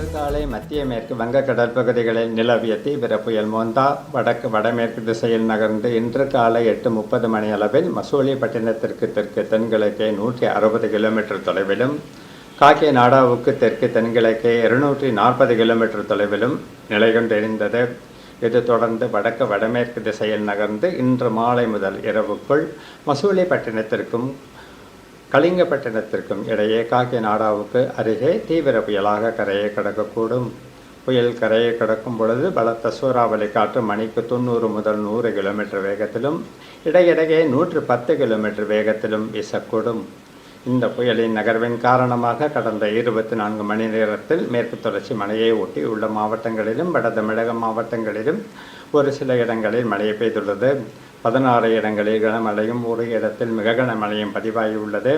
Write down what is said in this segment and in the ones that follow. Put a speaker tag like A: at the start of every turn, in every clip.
A: இன்று காலை மத்திய மேற்கு வங்கக்கடல் பகுதிகளில் நிலவிய தீவிர புயல் மோந்தா வடக்கு வடமேற்கு திசையில் நகர்ந்து இன்று காலை 8:30 மணி அளவில் மசூலிப்பட்டினத்திற்கு தெற்கு தென்கிழக்கே 160 கிலோமீட்டர் தொலைவிலும், காக்கிநாடாவுக்கு தெற்கு தென்கிழக்கே 240 கிலோமீட்டர் தொலைவிலும் நிலை கொண்டிருந்தது. இது தொடர்ந்து வடக்கு வடமேற்கு திசையில் நகர்ந்து இன்று மாலை முதல் இரவுக்குள் மசூலிப்பட்டினத்திற்கும் கலிங்கப்பட்டினத்திற்கும் இடையே காக்கிநாடாவுக்கு அருகே தீவிர புயலாக கரையை கடக்கக்கூடும். புயல் கரையை கடக்கும் பொழுது பலத்த சூறாவளி காற்று மணிக்கு 90 முதல் 100 கிலோமீட்டர் வேகத்திலும் இடையிடையே 110 கிலோமீட்டர் வேகத்திலும் வீசக்கூடும். இந்த புயலின் நகர்வின் காரணமாக கடந்த 24 மணி நேரத்தில் மேற்கு தொடர்ச்சி மலையை ஒட்டி உள்ள மாவட்டங்களிலும் வட தமிழக மாவட்டங்களிலும் ஒரு சில இடங்களில் மழை பெய்துள்ளது. 16 இடங்களில் கனமழையும் ஒரு இடத்தில் மிக கனமழையும் பதிவாகியுள்ளது.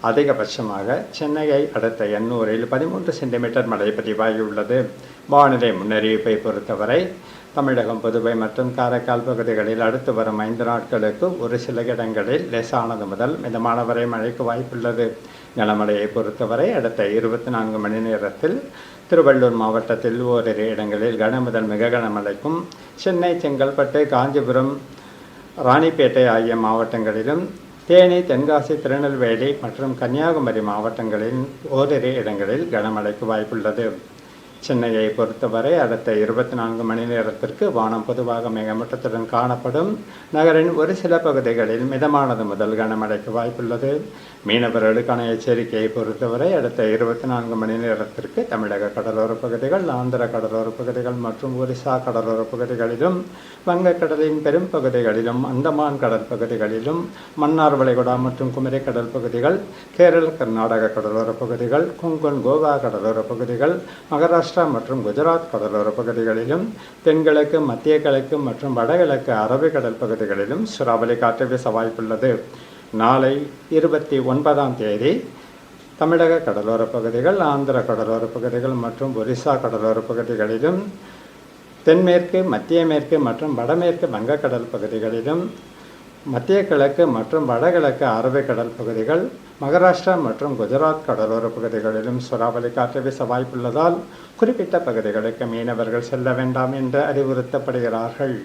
A: அதிகபட்சமாக சென்னையை அடுத்த எண்ணூரில் 13 சென்டிமீட்டர் மழை பதிவாகியுள்ளது. வானிலை முன்னறிவிப்பை பொறுத்தவரை தமிழகம், புதுவை மற்றும் காரைக்கால் பகுதிகளில் அடுத்து வரும் 5 நாட்களுக்கு ஒரு சில இடங்களில் லேசானது முதல் மிதமான வரை மழைக்கு வாய்ப்புள்ளது. கனமழையை பொறுத்தவரை அடுத்த 24 மணி நேரத்தில் திருவள்ளூர் மாவட்டத்தில் ஓரிரு இடங்களில் கன முதல் மிக கனமழைக்கும், சென்னை, செங்கல்பட்டு, காஞ்சிபுரம், ராணிப்பேட்டை ஆகிய மாவட்டங்களிலும், தேனி, தென்காசி, திருநெல்வேலி மற்றும் கன்னியாகுமரி மாவட்டங்களின் ஓரிரு இடங்களில் கனமழைக்கு வாய்ப்புள்ளது. சென்னையை பொறுத்தவரை அடுத்த 24 மணி நேரத்திற்கு வானம் பொதுவாக மேகமூட்டத்துடன் காணப்படும். நகரின் ஒரு சில பகுதிகளில் மிதமானது முதல் கனமழைக்கு வாய்ப்புள்ளது. மீனவர்களுக்கான எச்சரிக்கையை பொறுத்தவரை அடுத்த 24 மணி நேரத்திற்கு தமிழக கடலோரப் பகுதிகள், ஆந்திர கடலோரப் பகுதிகள் மற்றும் ஒரிசா கடலோரப் பகுதிகளிலும், வங்கக்கடலின் பெரும் பகுதிகளிலும், அந்தமான் கடல் பகுதிகளிலும், மன்னார் வளைகுடா மற்றும் குமரி கடல் பகுதிகள், கேரள கர்நாடக கடலோரப் பகுதிகள், கொங்கன் கோவா கடலோரப் பகுதிகள், மகாராஷ்டிரா மற்றும் குஜராத் கடலோரப் பகுதிகளிலும், தென்கிழக்கு, மத்திய கிழக்கு மற்றும் வடகிழக்கு அரபிக்கடல் பகுதிகளிலும் சூறாவளி காற்று வீச வாய்ப்புள்ளது. நாளை 29ஆம் தேதி தமிழக கடலோரப் பகுதிகள், ஆந்திர கடலோரப் பகுதிகள் மற்றும் ஒரிசா கடலோரப் பகுதிகளிலும், தென்மேற்கு, மத்திய மேற்கு மற்றும் வடமேற்கு வங்கக்கடல் பகுதிகளிலும், மத்திய கிழக்கு மற்றும் வடகிழக்கு அரபிக்கடல் பகுதிகள், மகாராஷ்டிரா மற்றும் குஜராத் கடலோர பகுதிகளிலும் சூறாவளி காற்று வீச வாய்ப்புள்ளதால் குறிப்பிட்ட பகுதிகளுக்கு மீனவர்கள் செல்ல வேண்டாம் என்று அறிவுறுத்தப்படுகிறார்கள்.